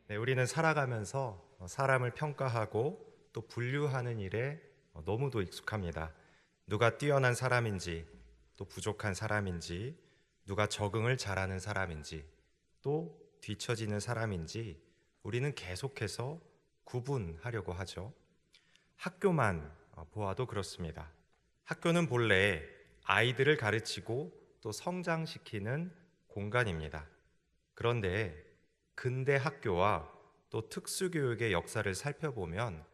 네, 우리는 살아가면서 사람을 평가하고 또 분류하는 일에 너무도 익숙합니다. 누가 뛰어난 사람인지, 또 부족한 사람인지, 누가 적응을 잘하는 사람인지, 또 뒤처지는 사람인지 우리는 계속해서 구분하려고 하죠. 학교만 보아도 그렇습니다. 학교는 본래 아이들을 가르치고 또 성장시키는 공간입니다. 그런데 근대 학교와 또 특수교육의 역사를 살펴보면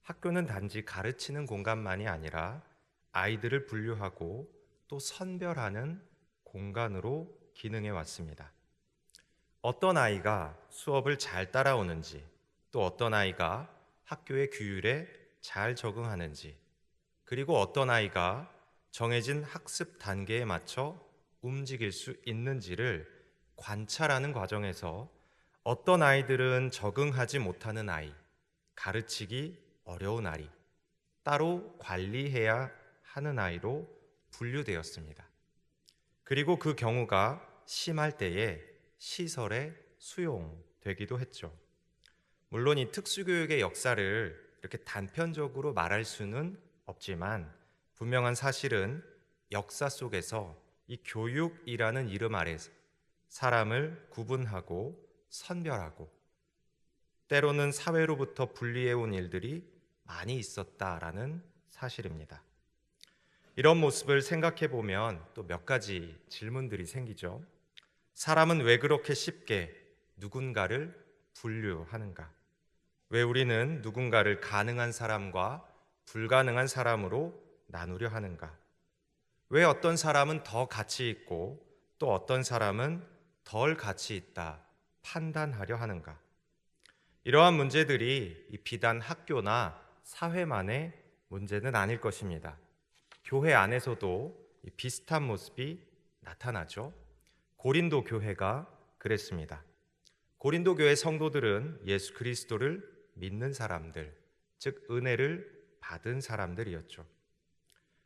학교는 단지 가르치는 공간만이 아니라 아이들을 분류하고 또 선별하는 공간으로 기능해 왔습니다. 어떤 아이가 수업을 잘 따라오는지, 또 어떤 아이가 학교의 규율에 잘 적응하는지, 그리고 어떤 아이가 정해진 학습 단계에 맞춰 움직일 수 있는지를 관찰하는 과정에서 어떤 아이들은 적응하지 못하는 아이, 가르치기 어려운 아이, 따로 관리해야 하는 아이로 분류되었습니다. 그리고 그 경우가 심할 때에 시설에 수용되기도 했죠. 물론 이 특수교육의 역사를 이렇게 단편적으로 말할 수는 없지만 분명한 사실은 역사 속에서 이 교육이라는 이름 아래 사람을 구분하고 선별하고 때로는 사회로부터 분리해온 일들이 많이 있었다라는 사실입니다. 이런 모습을 생각해 보면 또 몇 가지 질문들이 생기죠. 사람은 왜 그렇게 쉽게 누군가를 분류하는가? 왜 우리는 누군가를 가능한 사람과 불가능한 사람으로 나누려 하는가? 왜 어떤 사람은 더 가치 있고 또 어떤 사람은 덜 가치 있다 판단하려 하는가? 이러한 문제들이 비단 학교나 사회만의 문제는 아닐 것입니다. 교회 안에서도 비슷한 모습이 나타나죠. 고린도 교회가 그랬습니다. 고린도 교회 성도들은 예수 그리스도를 믿는 사람들, 즉 은혜를 받은 사람들이었죠.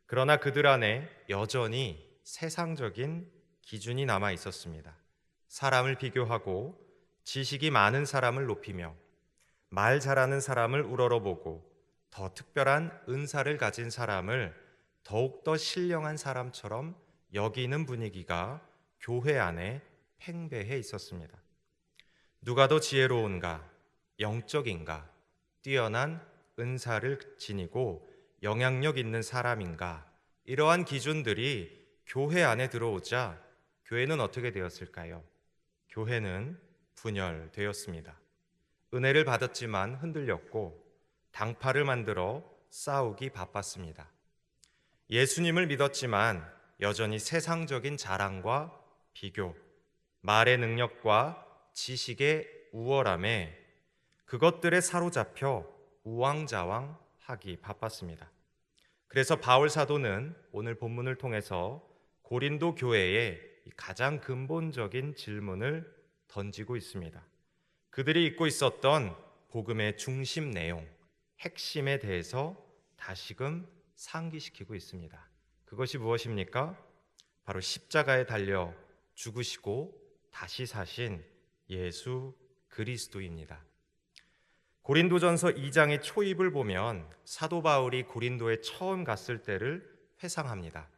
그러나 그들 안에 여전히 세상적인 기준이 남아 있었습니다. 사람을 비교하고 지식이 많은 사람을 높이며 말 잘하는 사람을 우러러보고 더 특별한 은사를 가진 사람을 더욱더 신령한 사람처럼 여기는 분위기가 교회 안에 팽배해 있었습니다. 누가 더 지혜로운가, 영적인가, 뛰어난 은사를 지니고 영향력 있는 사람인가, 이러한 기준들이 교회 안에 들어오자 교회는 어떻게 되었을까요? 교회는 분열되었습니다. 은혜를 받았지만 흔들렸고 당파를 만들어 싸우기 바빴습니다. 예수님을 믿었지만 여전히 세상적인 자랑과 비교, 말의 능력과 지식의 우월함에 그것들에 사로잡혀 우왕좌왕하기 바빴습니다. 그래서 바울 사도는 오늘 본문을 통해서 고린도 교회에 가장 근본적인 질문을 던지고 있습니다. 그들이 잊고 있었던 복음의 중심 내용, 핵심에 대해서 다시금 상기시키고 있습니다. 그것이 무엇입니까? 바로 십자가에 달려 죽으시고 다시 사신 예수 그리스도입니다. 고린도전서 2장의 초입을 보면 사도 바울이 고린도에 처음 갔을 때를 회상합니다.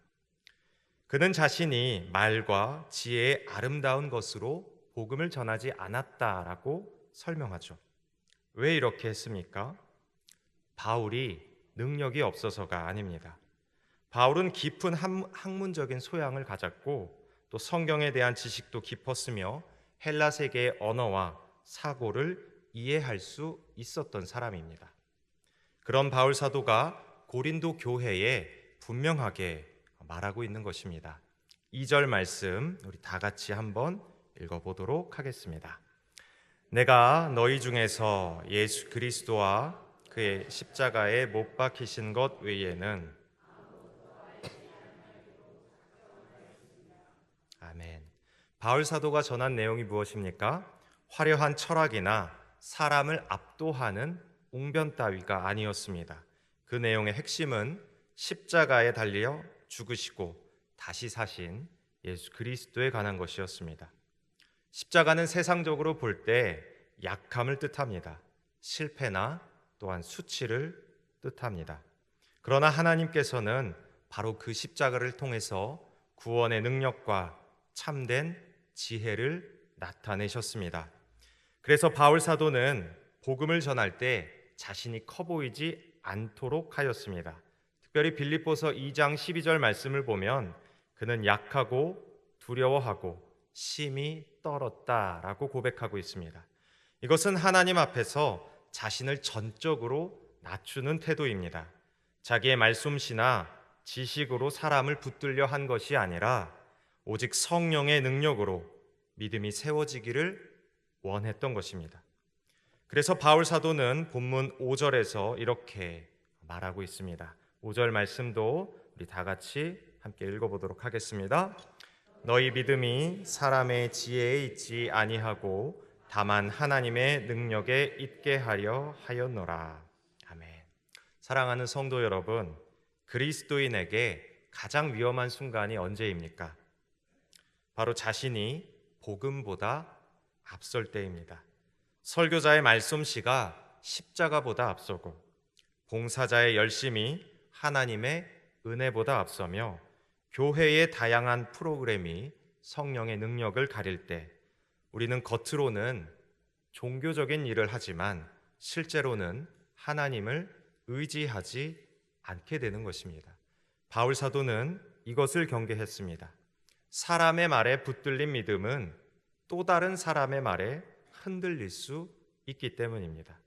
그는 자신이 말과 지혜의 아름다운 것으로 복음을 전하지 않았다라고 설명하죠. 왜 이렇게 했습니까? 바울이 능력이 없어서가 아닙니다. 바울은 깊은 학문적인 소양을 가졌고 또 성경에 대한 지식도 깊었으며 헬라 세계의 언어와 사고를 이해할 수 있었던 사람입니다. 그런 바울 사도가 고린도 교회에 분명하게 말하고 있는 것입니다. 2절 말씀 우리 다 같이 한번 읽어보도록 하겠습니다. 내가 너희 중에서 예수 그리스도와 그의 십자가에 못 박히신 것 외에는 아멘. 바울 사도가 전한 내용이 무엇입니까? 화려한 철학이나 사람을 압도하는 웅변 따위가 아니었습니다. 그 내용의 핵심은 십자가에 달려 죽으시고 다시 사신 예수 그리스도에 관한 것이었습니다. 십자가는 세상적으로 볼 때 약함을 뜻합니다. 실패나 또한 수치를 뜻합니다. 그러나 하나님께서는 바로 그 십자가를 통해서 구원의 능력과 참된 지혜를 나타내셨습니다. 그래서 바울 사도는 복음을 전할 때 자신이 커 보이지 않도록 하였습니다. 특별히 빌립보서 2장 12절 말씀을 보면 그는 약하고 두려워하고 심히 떨었다라고 고백하고 있습니다. 이것은 하나님 앞에서 자신을 전적으로 낮추는 태도입니다. 자기의 말솜씨나 지식으로 사람을 붙들려 한 것이 아니라 오직 성령의 능력으로 믿음이 세워지기를 원했던 것입니다. 그래서 바울 사도는 본문 5절에서 이렇게 말하고 있습니다. 5절 말씀도 우리 다 같이 함께 읽어보도록 하겠습니다. 너희 믿음이 사람의 지혜에 있지 아니하고 다만 하나님의 능력에 있게 하려 하였노라. 아멘. 사랑하는 성도 여러분, 그리스도인에게 가장 위험한 순간이 언제입니까? 바로 자신이 복음보다 앞설 때입니다. 설교자의 말솜씨가 십자가보다 앞서고 봉사자의 열심이 하나님의 은혜보다 앞서며 교회의 다양한 프로그램이 성령의 능력을 가릴 때 우리는 겉으로는 종교적인 일을 하지만 실제로는 하나님을 의지하지 않게 되는 것입니다. 바울 사도는 이것을 경계했습니다. 사람의 말에 붙들린 믿음은 또 다른 사람의 말에 흔들릴 수 있기 때문입니다.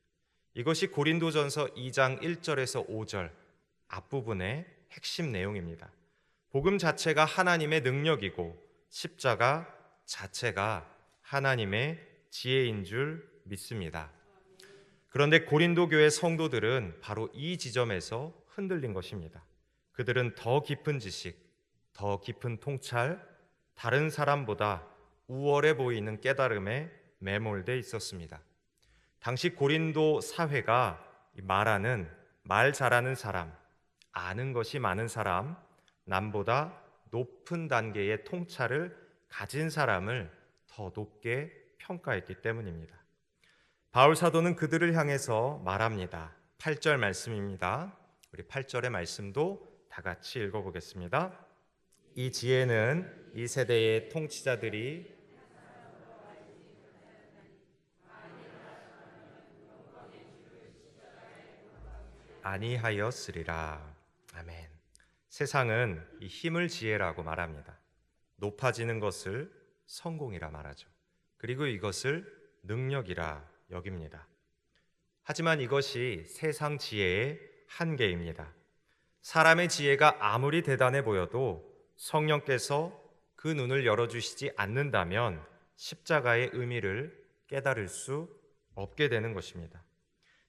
이것이 고린도전서 2장 1절에서 5절 앞부분의 핵심 내용입니다. 복음 자체가 하나님의 능력이고 십자가 자체가 하나님의 지혜인 줄 믿습니다. 그런데 고린도 교회 성도들은 바로 이 지점에서 흔들린 것입니다. 그들은 더 깊은 지식, 더 깊은 통찰, 다른 사람보다 우월해 보이는 깨달음에 매몰돼 있었습니다. 당시 고린도 사회가 말하는 말 잘하는 사람, 아는 것이 많은 사람, 남보다 높은 단계의 통찰을 가진 사람을 더 높게 평가했기 때문입니다. 바울 사도는 그들을 향해서 말합니다. 8절 말씀입니다. 우리 8절의 말씀도 다 같이 읽어보겠습니다. 이 지혜는 이 세대의 통치자들이 아니하였으리라. 아멘. 세상은 이 힘을 지혜라고 말합니다. 높아지는 것을 성공이라 말하죠. 그리고 이것을 능력이라 여깁니다. 하지만 이것이 세상 지혜의 한계입니다. 사람의 지혜가 아무리 대단해 보여도 성령께서 그 눈을 열어주시지 않는다면 십자가의 의미를 깨달을 수 없게 되는 것입니다.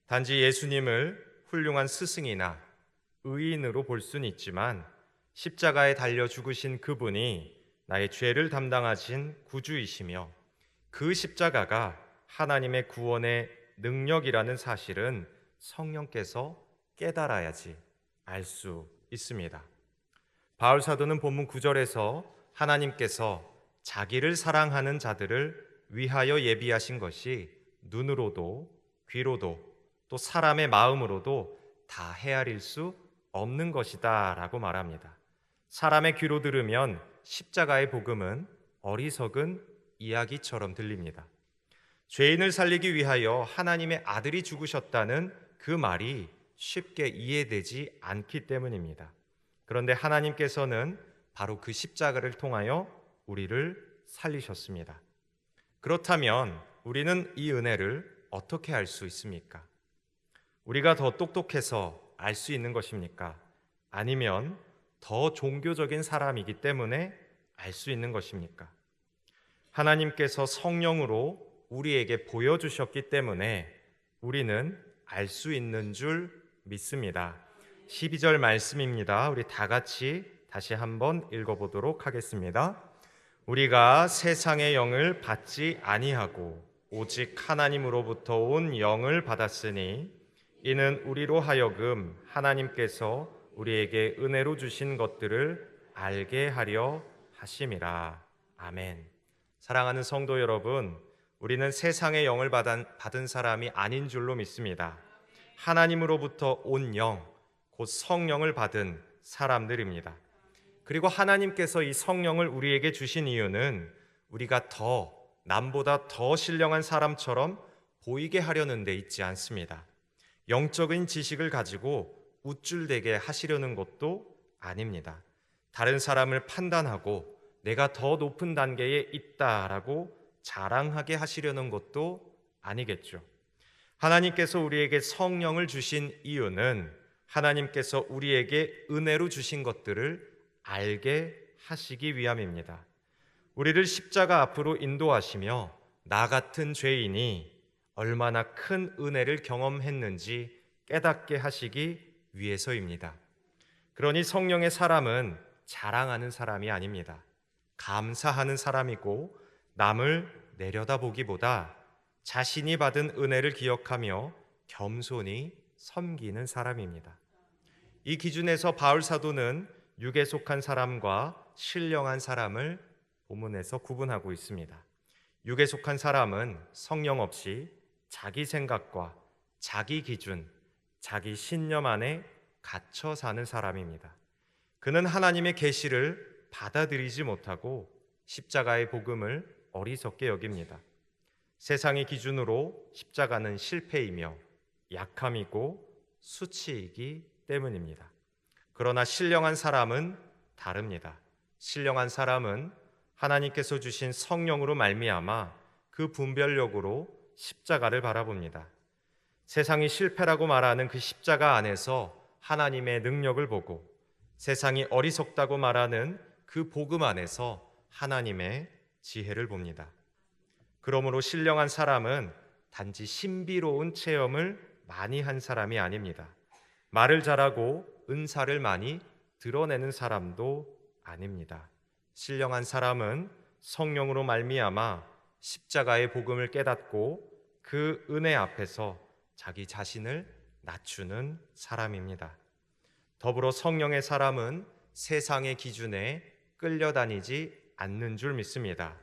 단지 예수님을 훌륭한 스승이나 의인으로 볼 수는 있지만 십자가에 달려 죽으신 그분이 나의 죄를 담당하신 구주이시며 그 십자가가 하나님의 구원의 능력이라는 사실은 성령께서 깨달아야지 알 수 있습니다. 바울 사도는 본문 9절에서 하나님께서 자기를 사랑하는 자들을 위하여 예비하신 것이 눈으로도 귀로도 또 사람의 마음으로도 다 헤아릴 수 없는 것이다 라고 말합니다. 사람의 귀로 들으면 십자가의 복음은 어리석은 이야기처럼 들립니다. 죄인을 살리기 위하여 하나님의 아들이 죽으셨다는 그 말이 쉽게 이해되지 않기 때문입니다. 그런데 하나님께서는 바로 그 십자가를 통하여 우리를 살리셨습니다. 그렇다면 우리는 이 은혜를 어떻게 알 수 있습니까? 우리가 더 똑똑해서 알 수 있는 것입니까? 아니면 더 종교적인 사람이기 때문에 알 수 있는 것입니까? 하나님께서 성령으로 우리에게 보여주셨기 때문에 우리는 알 수 있는 줄 믿습니다. 12절 말씀입니다. 우리 다 같이 다시 한번 읽어보도록 하겠습니다. 우리가 세상의 영을 받지 아니하고 오직 하나님으로부터 온 영을 받았으니 이는 우리로 하여금 하나님께서 우리에게 은혜로 주신 것들을 알게 하려 하심이라. 아멘. 사랑하는 성도 여러분, 우리는 세상의 영을 받은 사람이 아닌 줄로 믿습니다. 하나님으로부터 온 영, 곧 성령을 받은 사람들입니다. 그리고 하나님께서 이 성령을 우리에게 주신 이유는 우리가 남보다 더 신령한 사람처럼 보이게 하려는 데 있지 않습니다. 영적인 지식을 가지고 우쭐대게 하시려는 것도 아닙니다. 다른 사람을 판단하고 내가 더 높은 단계에 있다라고 자랑하게 하시려는 것도 아니겠죠. 하나님께서 우리에게 성령을 주신 이유는 하나님께서 우리에게 은혜로 주신 것들을 알게 하시기 위함입니다. 우리를 십자가 앞으로 인도하시며 나 같은 죄인이 얼마나 큰 은혜를 경험했는지 깨닫게 하시기 위해서입니다. 그러니 성령의 사람은 자랑하는 사람이 아닙니다. 감사하는 사람이고 남을 내려다보기보다 자신이 받은 은혜를 기억하며 겸손히 섬기는 사람입니다. 이 기준에서 바울 사도는 육에 속한 사람과 신령한 사람을 본문에서 구분하고 있습니다. 육에 속한 사람은 성령 없이 자기 생각과 자기 기준, 자기 신념 안에 갇혀 사는 사람입니다. 그는 하나님의 계시를 받아들이지 못하고 십자가의 복음을 어리석게 여깁니다. 세상의 기준으로 십자가는 실패이며 약함이고 수치이기 때문입니다. 그러나 신령한 사람은 다릅니다. 신령한 사람은 하나님께서 주신 성령으로 말미암아 그 분별력으로 십자가를 바라봅니다. 세상이 실패라고 말하는 그 십자가 안에서 하나님의 능력을 보고 세상이 어리석다고 말하는 그 복음 안에서 하나님의 지혜를 봅니다. 그러므로 신령한 사람은 단지 신비로운 체험을 많이 한 사람이 아닙니다. 말을 잘하고 은사를 많이 드러내는 사람도 아닙니다. 신령한 사람은 성령으로 말미암아 십자가의 복음을 깨닫고 그 은혜 앞에서 자기 자신을 낮추는 사람입니다. 더불어 성령의 사람은 세상의 기준에 끌려다니지 않는 줄 믿습니다.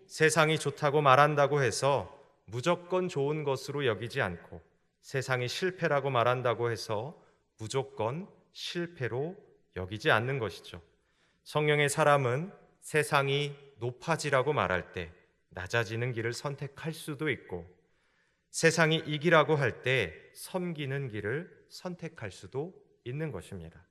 세상이 좋다고 말한다고 해서 무조건 좋은 것으로 여기지 않고 세상이 실패라고 말한다고 해서 무조건 실패로 여기지 않는 것이죠. 성령의 사람은 세상이 높아지라고 말할 때 낮아지는 길을 선택할 수도 있고 세상이 이기라고 할 때 섬기는 길을 선택할 수도 있는 것입니다.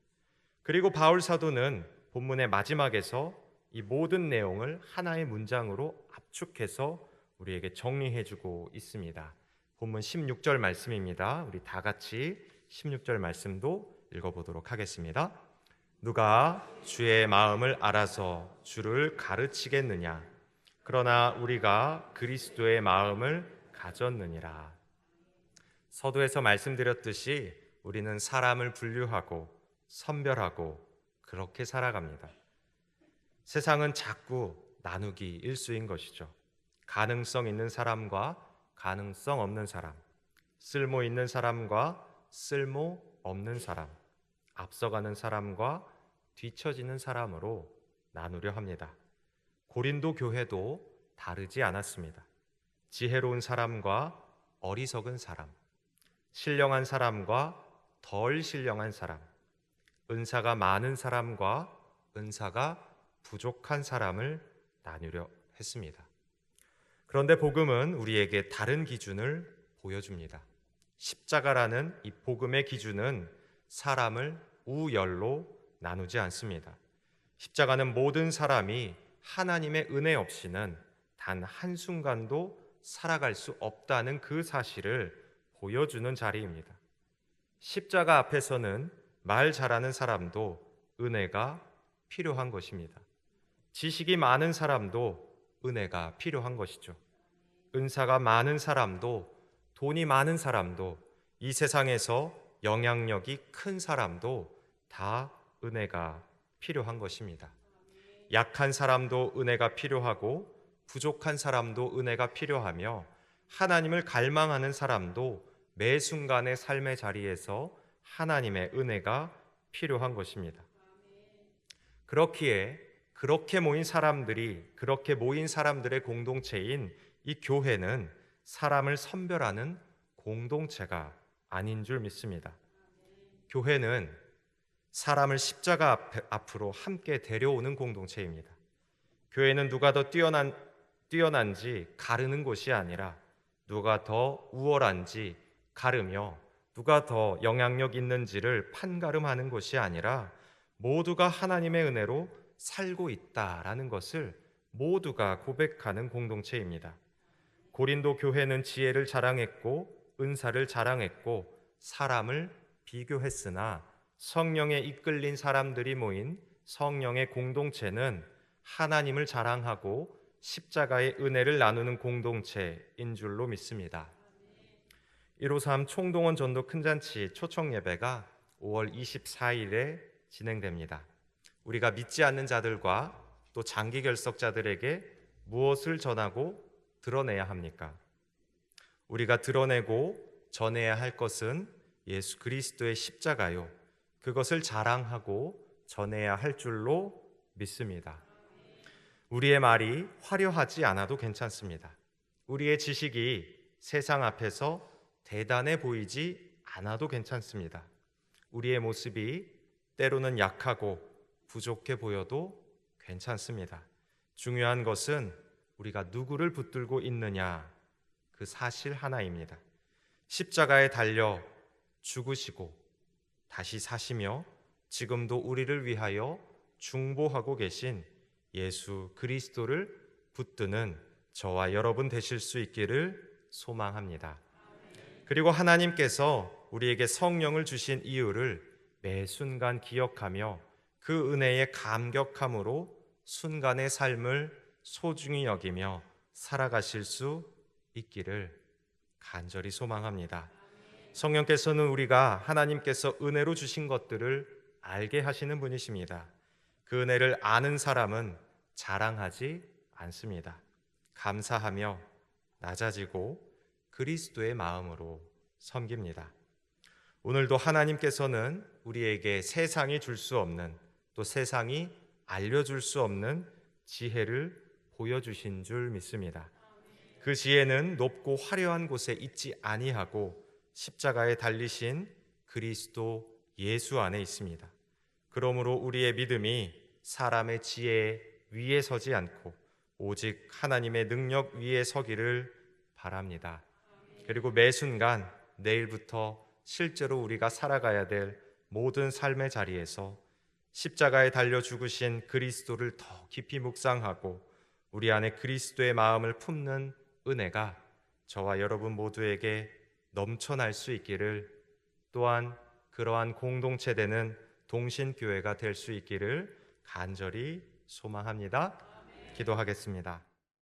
그리고 바울 사도는 본문의 마지막에서 이 모든 내용을 하나의 문장으로 압축해서 우리에게 정리해주고 있습니다. 본문 16절 말씀입니다. 우리 다 같이 16절 말씀도 읽어보도록 하겠습니다. 누가 주의 마음을 알아서 주를 가르치겠느냐? 그러나 우리가 그리스도의 마음을 가졌느니라. 서두에서 말씀드렸듯이 우리는 사람을 분류하고 선별하고 그렇게 살아갑니다. 세상은 자꾸 나누기 일수인 것이죠. 가능성 있는 사람과 가능성 없는 사람, 쓸모 있는 사람과 쓸모 없는 사람, 앞서가는 사람과 뒤처지는 사람으로 나누려 합니다. 고린도 교회도 다르지 않았습니다. 지혜로운 사람과 어리석은 사람, 신령한 사람과 덜 신령한 사람, 은사가 많은 사람과 은사가 부족한 사람을 나누려 했습니다. 그런데 복음은 우리에게 다른 기준을 보여줍니다. 십자가라는 이 복음의 기준은 사람을 우열로 나누지 않습니다. 십자가는 모든 사람이 하나님의 은혜 없이는 단 한순간도 살아갈 수 없다는 그 사실을 보여주는 자리입니다. 십자가 앞에서는 말 잘하는 사람도 은혜가 필요한 것입니다. 지식이 많은 사람도 은혜가 필요한 것이죠. 은사가 많은 사람도 돈이 많은 사람도 이 세상에서 영향력이 큰 사람도 다 은혜가 필요한 것입니다. 약한 사람도 은혜가 필요하고 부족한 사람도 은혜가 필요하며 하나님을 갈망하는 사람도 매 순간의 삶의 자리에서 하나님의 은혜가 필요한 것입니다. 그렇기에 그렇게 모인 사람들의 공동체인 이 교회는 사람을 선별하는 공동체가 아닌 줄 믿습니다. 교회는 사람을 십자가 앞으로 함께 데려오는 공동체입니다. 교회는 누가 더 뛰어난지 가르는 곳이 아니라 누가 더 우월한지 가르며 누가 더 영향력 있는지를 판가름하는 곳이 아니라 모두가 하나님의 은혜로 살고 있다라는 것을 모두가 고백하는 공동체입니다. 고린도 교회는 지혜를 자랑했고 은사를 자랑했고 사람을 비교했으나 성령에 이끌린 사람들이 모인 성령의 공동체는 하나님을 자랑하고 십자가의 은혜를 나누는 공동체인 줄로 믿습니다. 153 총동원 전도 큰잔치 초청 예배가 5월 24일에 진행됩니다. 우리가 믿지 않는 자들과 또 장기 결석자들에게 무엇을 전하고 드러내야 합니까? 우리가 드러내고 전해야 할 것은 예수 그리스도의 십자가요. 그것을 자랑하고 전해야 할 줄로 믿습니다. 우리의 말이 화려하지 않아도 괜찮습니다. 우리의 지식이 세상 앞에서 대단해 보이지 않아도 괜찮습니다. 우리의 모습이 때로는 약하고 부족해 보여도 괜찮습니다. 중요한 것은 우리가 누구를 붙들고 있느냐, 그 사실 하나입니다. 십자가에 달려 죽으시고 다시 사시며 지금도 우리를 위하여 중보하고 계신 예수 그리스도를 붙드는 저와 여러분 되실 수 있기를 소망합니다. 그리고 하나님께서 우리에게 성령을 주신 이유를 매 순간 기억하며 그 은혜에 감격함으로 순간의 삶을 소중히 여기며 살아가실 수 있기를 간절히 소망합니다. 성령께서는 우리가 하나님께서 은혜로 주신 것들을 알게 하시는 분이십니다. 그 은혜를 아는 사람은 자랑하지 않습니다. 감사하며 낮아지고 그리스도의 마음으로 섬깁니다. 오늘도 하나님께서는 우리에게 세상이 줄 수 없는, 또 세상이 알려줄 수 없는 지혜를 보여주신 줄 믿습니다. 그 지혜는 높고 화려한 곳에 있지 아니하고 십자가에 달리신 그리스도 예수 안에 있습니다. 그러므로 우리의 믿음이 사람의 지혜 위에 서지 않고 오직 하나님의 능력 위에 서기를 바랍니다. 그리고 매 순간 내일부터 실제로 우리가 살아가야 될 모든 삶의 자리에서 십자가에 달려 죽으신 그리스도를 더 깊이 묵상하고 우리 안에 그리스도의 마음을 품는 은혜가 저와 여러분 모두에게 넘쳐날 수 있기를, 또한 그러한 공동체 되는 동신교회가 될 수 있기를 간절히 소망합니다. 기도하겠습니다.